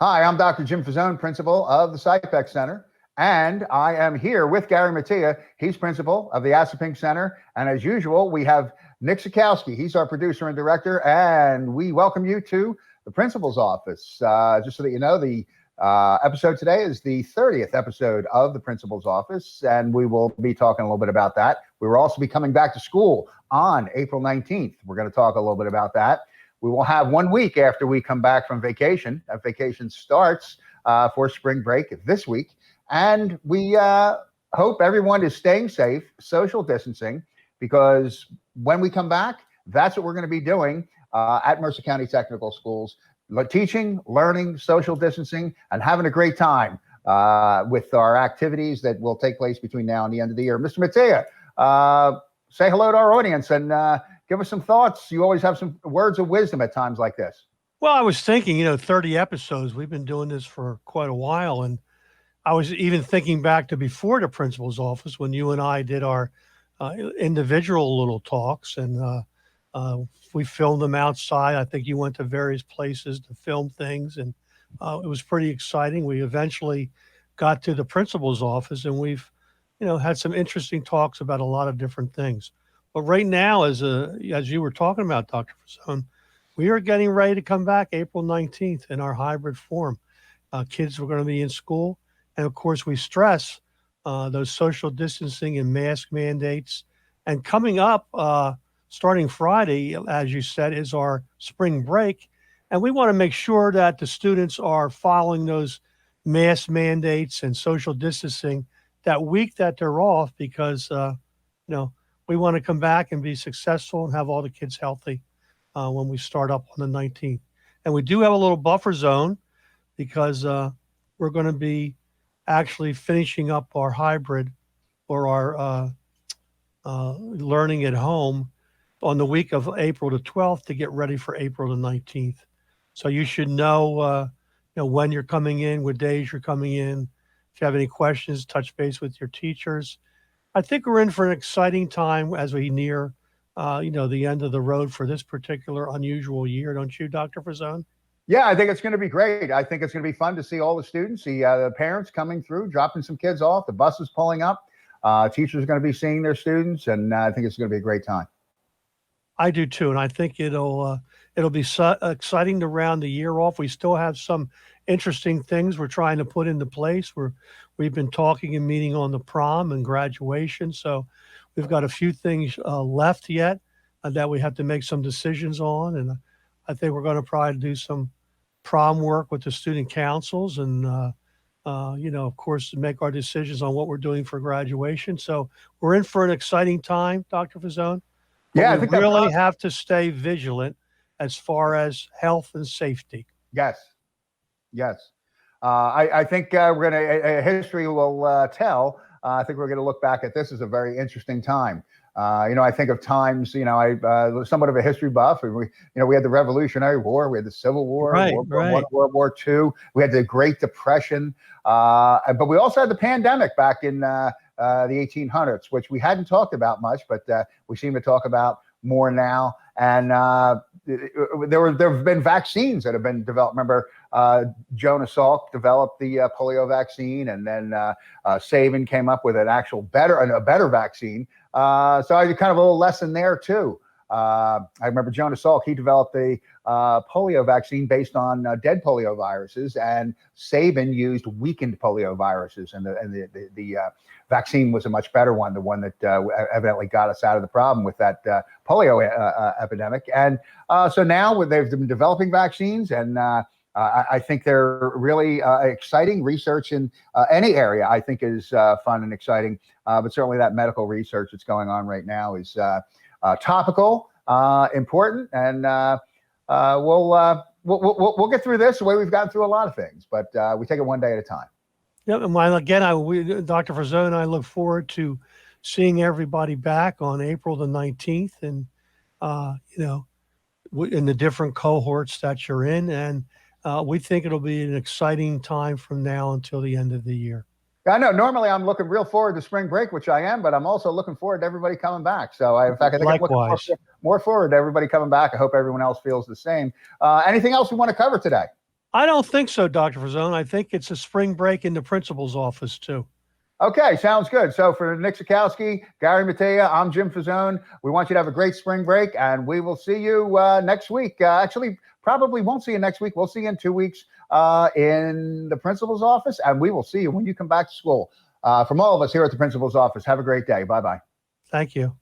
Hi, I'm Dr. Jim Fazone, principal of the SciPEC Center, and I am here with Gary Mattia. He's principal of the Asapink Center, and as usual, we have Nick Sikowski. He's our producer and director, and we welcome you to the principal's office. Just so that you know, the episode today is the 30th episode of the principal's office, and we will be talking a little bit about that. We will also be coming back to school on April 19th. We're going to talk a little bit about that. We will have 1 week after we come back from vacation. That vacation starts for spring break this week. And we hope everyone is staying safe, social distancing, because when we come back, that's what we're going to be doing at Mercer County Technical Schools, teaching, learning, social distancing, and having a great time with our activities that will take place between now and the end of the year. Mr. Mattia, say hello to our audience and give us some thoughts. You always have some words of wisdom at times like this. Well, I was thinking, 30 episodes. We've been doing this for quite a while. And I was even thinking back to before the principal's office when you and I did our individual little talks. And we filmed them outside. I think you went to various places to film things. And it was pretty exciting. We eventually got to the principal's office and we've, had some interesting talks about a lot of different things. But right now, as you were talking about, Dr. Fazone, we are getting ready to come back April 19th in our hybrid form. Kids are going to be in school. And of course, we stress those social distancing and mask mandates. And coming up, starting Friday, as you said, is our spring break. And we want to make sure that the students are following those mask mandates and social distancing that week that they're off because, we want to come back and be successful and have all the kids healthy when we start up on the 19th. And we do have a little buffer zone because we're going to be actually finishing up our hybrid or our learning at home on the week of April the 12th to get ready for April the 19th. So you should know, when you're coming in, what days you're coming in. If you have any questions, touch base with your teachers. I think we're in for an exciting time as we near, the end of the road for this particular unusual year. Don't you, Dr. Fazone? Yeah, I think it's going to be great. I think it's going to be fun to see all the students, the parents coming through, dropping some kids off, the buses pulling up. Teachers are going to be seeing their students, and I think it's going to be a great time. I do too, and I think it'll be exciting to round the year off. We still have some interesting things we're trying to put into place. We've been talking and meeting on the prom and graduation, so we've got a few things left yet that we have to make some decisions on, and I think we're going to probably do some prom work with the student councils and, of course, make our decisions on what we're doing for graduation. So we're in for an exciting time, Dr. Fazone. Yeah, I think we really have to stay vigilant as far as health and safety. Yes. I think we're going to, history will tell. I think we're going to look back at this as a very interesting time. I think of times, I'm somewhat of a history buff. We had the Revolutionary War, we had the Civil War, World War II, we had the Great Depression, but we also had the pandemic back in the 1800s, which we hadn't talked about much, but we seem to talk about more now. And there have been vaccines that have been developed. Remember, Jonas Salk developed the polio vaccine, and then Sabin came up with a better vaccine. So I did kind of a little lesson there too. I remember Jonas Salk, he developed a polio vaccine based on dead polio viruses, and Sabin used weakened polio viruses, and the vaccine was a much better one, the one that evidently got us out of the problem with that polio epidemic. And so now they've been developing vaccines, and I think they're really exciting. Research in any area, I think, is fun and exciting. But certainly that medical research that's going on right now is topical, important, and we'll get through this the way we've gotten through a lot of things. But we take it one day at a time. Yeah, and again, Dr. Fazone and I look forward to seeing everybody back on April the 19th, and in the different cohorts that you're in, and we think it'll be an exciting time from now until the end of the year. I know. Normally, I'm looking real forward to spring break, which I am, but I'm also looking forward to everybody coming back. So, I think Likewise. I'm looking more forward to everybody coming back. I hope everyone else feels the same. Anything else we want to cover today? I don't think so, Dr. Frazone. I think it's a spring break in the principal's office too. Okay, sounds good. So for Nick Sikowski, Gary Matea, I'm Jim Fazone. We want you to have a great spring break, and we will see you next week. Actually, probably won't see you next week. We'll see you in 2 weeks in the principal's office, and we will see you when you come back to school. From all of us here at the principal's office, have a great day. Bye-bye. Thank you.